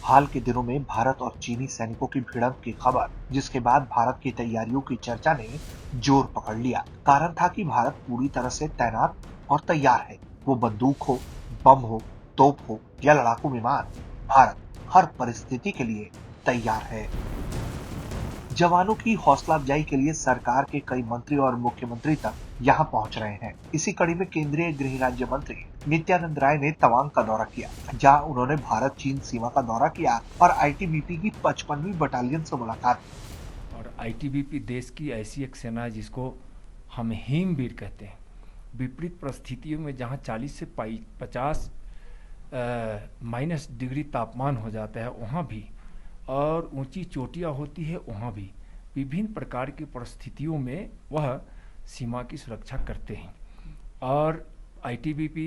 हाल के दिनों में भारत और चीनी सैनिकों की भिड़ंत की खबर, जिसके बाद भारत की तैयारियों की चर्चा ने जोर पकड़ लिया। कारण था कि भारत पूरी तरह से तैनात और तैयार है। वो बंदूक हो, बम हो, तोप हो या लड़ाकू विमान, भारत हर परिस्थिति के लिए तैयार है। जवानों की हौसला अफजाई के लिए सरकार के कई मंत्री और मुख्यमंत्री तक यहाँ पहुंच रहे हैं। इसी कड़ी में केंद्रीय गृह राज्य मंत्री नित्यानंद राय ने तवांग का दौरा किया, जहां उन्होंने भारत चीन सीमा का दौरा किया और आईटीबीपी की 55वीं बटालियन से मुलाकात की। और आईटीबीपी देश की ऐसी एक सेना है जिसको हम हिमवीर कहते हैं। विपरीत परिस्थितियों में जहाँ 40 से 50 माइनस डिग्री तापमान हो जाता है वहाँ भी, और ऊंची चोटियाँ होती है वहाँ भी, विभिन्न प्रकार की परिस्थितियों में वह सीमा की सुरक्षा करते हैं। और आईटीबीपी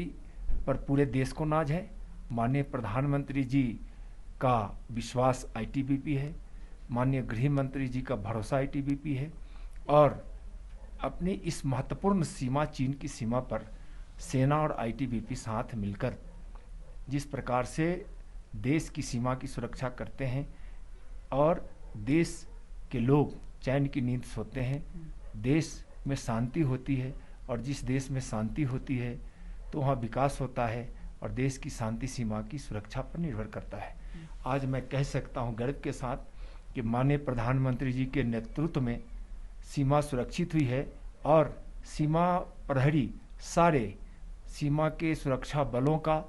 पर पूरे देश को नाज है। माननीय प्रधानमंत्री जी का विश्वास आईटीबीपी है, माननीय गृह मंत्री जी का भरोसा आईटीबीपी है। और अपनी इस महत्वपूर्ण सीमा, चीन की सीमा पर सेना और आईटीबीपी साथ मिलकर जिस प्रकार से देश की सीमा की सुरक्षा करते हैं और देश के लोग चैन की नींद सोते हैं, देश में शांति होती है, और जिस देश में शांति होती है तो वहाँ विकास होता है, और देश की शांति सीमा की सुरक्षा पर निर्भर करता है। आज मैं कह सकता हूँ गर्व के साथ कि माननीय प्रधानमंत्री जी के नेतृत्व में सीमा सुरक्षित हुई है, और सीमा प्रहरी सारे सीमा के सुरक्षा बलों का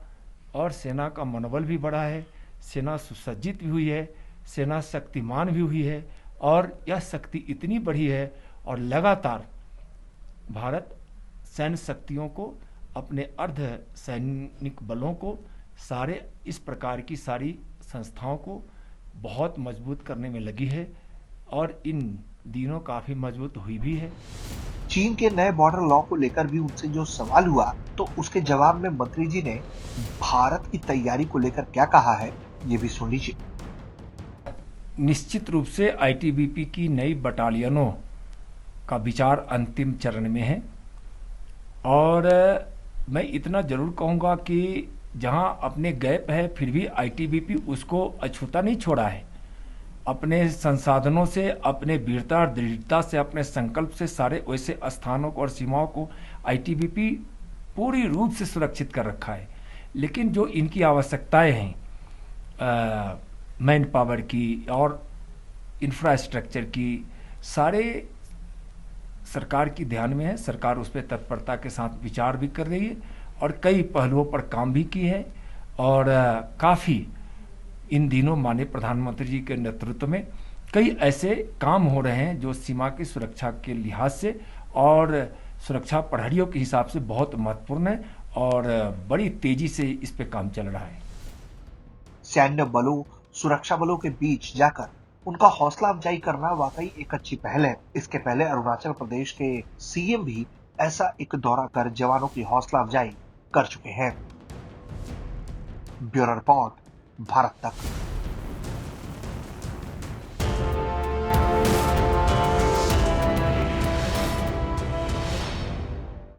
और सेना का मनोबल भी बढ़ा है। सेना सुसज्जित भी हुई है, सेना शक्तिमान भी हुई है, और यह शक्ति इतनी बढ़ी है और लगातार भारत सैन्य शक्तियों को, अपने अर्ध सैनिक बलों को, सारे इस प्रकार की सारी संस्थाओं को बहुत मजबूत करने में लगी है, और इन दिनों काफी मजबूत हुई भी है। चीन के नए बॉर्डर लॉ को लेकर भी उनसे जो सवाल हुआ, तो उसके जवाब में मंत्री जी ने भारत की तैयारी को लेकर क्या कहा है, ये भी सुन लीजिए। निश्चित रूप से आईटीबीपी की नई बटालियनों का विचार अंतिम चरण में है, और मैं इतना जरूर कहूँगा कि जहाँ अपने गैप है फिर भी आईटीबीपी उसको अछूता नहीं छोड़ा है। अपने संसाधनों से, अपने वीरता और दृढ़ता से, अपने संकल्प से सारे वैसे स्थानों को और सीमाओं को आईटीबीपी पूरी रूप से सुरक्षित कर रखा है। लेकिन जो इनकी आवश्यकताएं हैं मैन पावर की और इंफ्रास्ट्रक्चर की, सारे सरकार की ध्यान में है। सरकार उस पर तत्परता के साथ विचार भी कर रही है और कई पहलुओं पर काम भी की है, और काफ़ी इन दिनों माननीय प्रधानमंत्री जी के नेतृत्व में कई ऐसे काम हो रहे हैं जो सीमा की सुरक्षा के लिहाज से और सुरक्षा प्रहरियों के हिसाब से बहुत महत्वपूर्ण है, और बड़ी तेजी से इस पे काम चल रहा है। सैन्य बलों, सुरक्षा बलों के बीच जाकर उनका हौसला अफजाई करना वाकई एक अच्छी पहल है। इसके पहले अरुणाचल प्रदेश के सीएम भी ऐसा एक दौरा कर जवानों की हौसला अफजाई कर चुके हैं। ब्यूरो रिपोर्ट, भारत तक।